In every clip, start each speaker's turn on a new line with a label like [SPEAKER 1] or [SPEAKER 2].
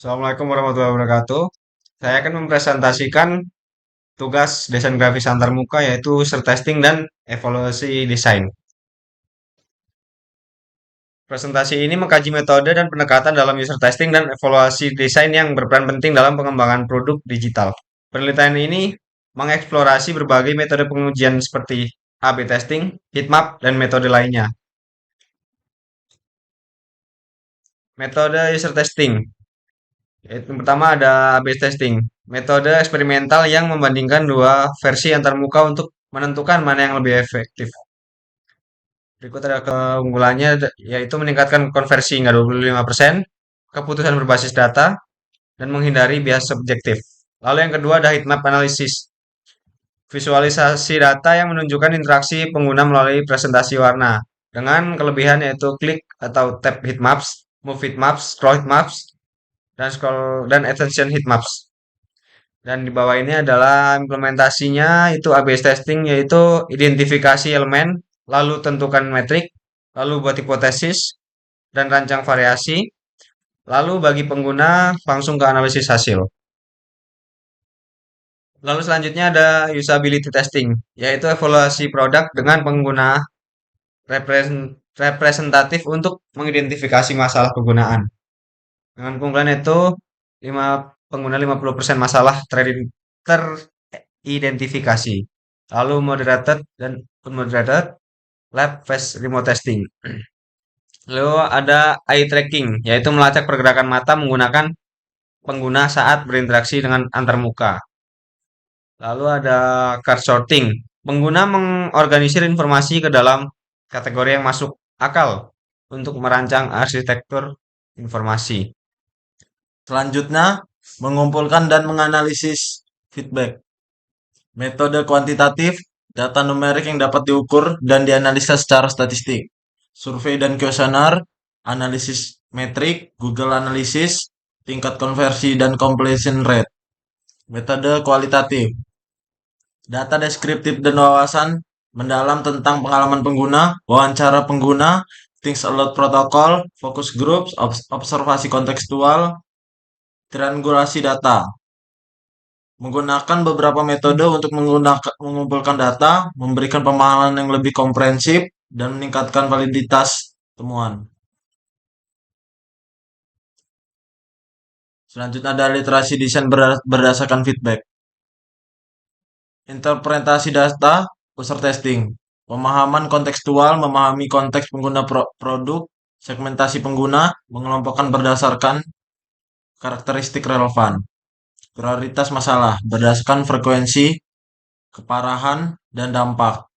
[SPEAKER 1] Assalamualaikum warahmatullahi wabarakatuh. Saya akan mempresentasikan tugas desain grafis antarmuka yaitu user testing dan evaluasi desain. Presentasi ini mengkaji metode dan pendekatan dalam user testing dan evaluasi desain yang berperan penting dalam pengembangan produk digital. Penelitian ini mengeksplorasi berbagai metode pengujian seperti A/B testing, heatmap, dan metode lainnya. Metode user testing. Yang pertama ada A/B testing, metode eksperimental yang membandingkan dua versi antarmuka untuk menentukan mana yang lebih efektif. Berikut ada keunggulannya yaitu meningkatkan konversi hingga 25%, keputusan berbasis data, dan menghindari bias subjektif. Lalu yang kedua ada heatmap analysis, visualisasi data yang menunjukkan interaksi pengguna melalui presentasi warna. Dengan kelebihan yaitu klik atau tap heatmaps, move heatmaps, scroll heatmaps, dan attention heatmaps. Dan di bawah ini adalah implementasinya itu A/B testing yaitu identifikasi elemen, lalu tentukan metrik, lalu buat hipotesis dan rancang variasi, lalu bagi pengguna langsung ke analisis hasil. Lalu selanjutnya ada usability testing, yaitu evaluasi produk dengan pengguna representatif untuk mengidentifikasi masalah penggunaan. Dengan keunggulan itu 5 pengguna 50% masalah teridentifikasi. Lalu moderated dan unmoderated lab face remote testing. Lalu ada eye tracking, yaitu melacak pergerakan mata menggunakan pengguna saat berinteraksi dengan antarmuka. Lalu ada card sorting. Pengguna mengorganisir informasi ke dalam kategori yang masuk akal untuk merancang arsitektur informasi.
[SPEAKER 2] Selanjutnya, mengumpulkan dan menganalisis feedback. Metode kuantitatif, data numerik yang dapat diukur dan dianalisa secara statistik. Survei dan kuesioner, analisis metrik, Google Analysis, tingkat konversi dan completion rate. Metode kualitatif, data deskriptif dan wawasan mendalam tentang pengalaman pengguna, wawancara pengguna, things allowed protokol, focus groups, observasi kontekstual, triangulasi data. Menggunakan beberapa metode untuk mengumpulkan data, memberikan pemahaman yang lebih komprehensif, dan meningkatkan validitas temuan. Selanjutnya ada literasi desain berdasarkan feedback. Interpretasi data, user testing. Pemahaman kontekstual, memahami konteks pengguna produk, segmentasi pengguna, mengelompokkan berdasarkan karakteristik relevan. Prioritas masalah, berdasarkan frekuensi, keparahan, dan dampak.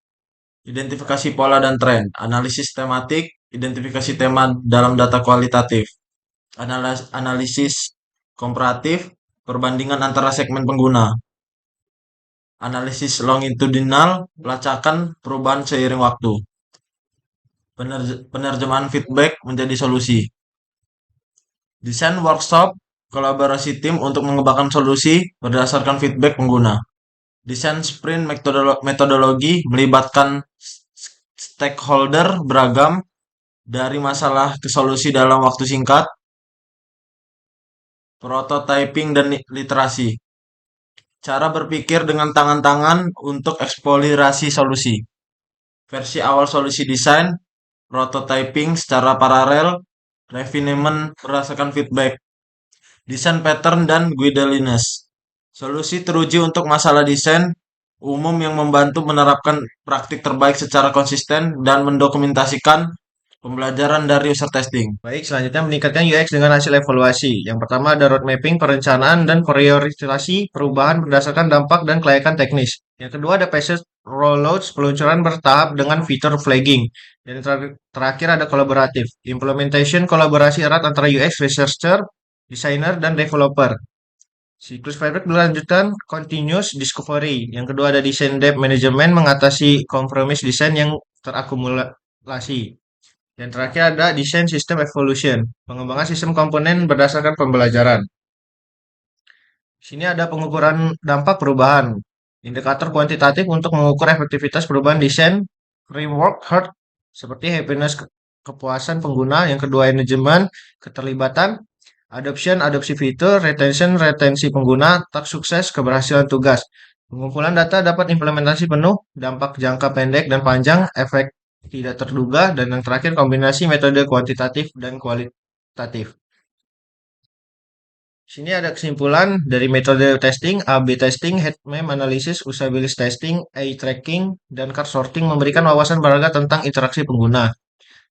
[SPEAKER 2] Identifikasi pola dan tren, analisis tematik, identifikasi tema dalam data kualitatif, analisis komparatif, perbandingan antara segmen pengguna, analisis longitudinal, pelacakan perubahan seiring waktu, penerjemahan feedback menjadi solusi, desain workshop, kolaborasi tim untuk mengembangkan solusi berdasarkan feedback pengguna. Desain sprint metodologi melibatkan stakeholder beragam dari masalah ke solusi dalam waktu singkat. Prototyping dan literasi. Cara berpikir dengan tangan-tangan untuk eksplorasi solusi. Versi awal solusi desain, prototyping secara paralel, refinement berdasarkan feedback. Desain pattern dan guidelines. Solusi teruji untuk masalah desain umum yang membantu menerapkan praktik terbaik secara konsisten dan mendokumentasikan pembelajaran dari user testing.
[SPEAKER 1] Baik, selanjutnya meningkatkan UX dengan hasil evaluasi. Yang pertama ada road mapping, perencanaan, dan priorisasi perubahan berdasarkan dampak dan kelayakan teknis. Yang kedua ada phased rollouts, peluncuran bertahap dengan fitur flagging. Dan terakhir ada kolaboratif, implementation kolaborasi erat antara UX researcher, designer, dan developer. Siklus feedback berlanjutan continuous discovery. Yang kedua ada design depth management, mengatasi kompromis desain yang terakumulasi. Yang terakhir ada desain system evolution, pengembangan sistem komponen berdasarkan pembelajaran. Di sini ada pengukuran dampak perubahan, indikator kuantitatif untuk mengukur efektivitas perubahan desain, framework herd seperti happiness kepuasan pengguna, yang kedua engagement keterlibatan,
[SPEAKER 3] adopsi fitur, retensi pengguna, tak sukses, keberhasilan tugas. Pengumpulan data dapat implementasi penuh, dampak jangka pendek dan panjang, efek tidak terduga, dan yang terakhir kombinasi metode kuantitatif dan kualitatif. Sini ada kesimpulan dari metode testing, A/B testing, heat map analysis, usability testing, eye tracking, dan card sorting memberikan wawasan berharga tentang interaksi pengguna.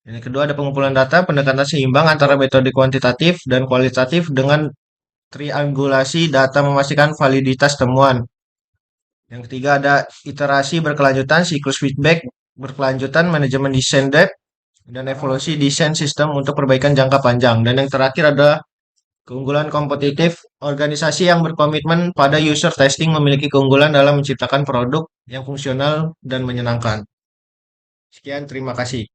[SPEAKER 3] Yang kedua ada pengumpulan data, pendekatan seimbang antara metode kuantitatif dan kualitatif dengan triangulasi data memastikan validitas temuan. Yang ketiga ada iterasi berkelanjutan, siklus feedback berkelanjutan, manajemen desain depth, dan evolusi desain sistem untuk perbaikan jangka panjang. Dan yang terakhir ada keunggulan kompetitif, organisasi yang berkomitmen pada user testing memiliki keunggulan dalam menciptakan produk yang fungsional dan menyenangkan. Sekian, terima kasih.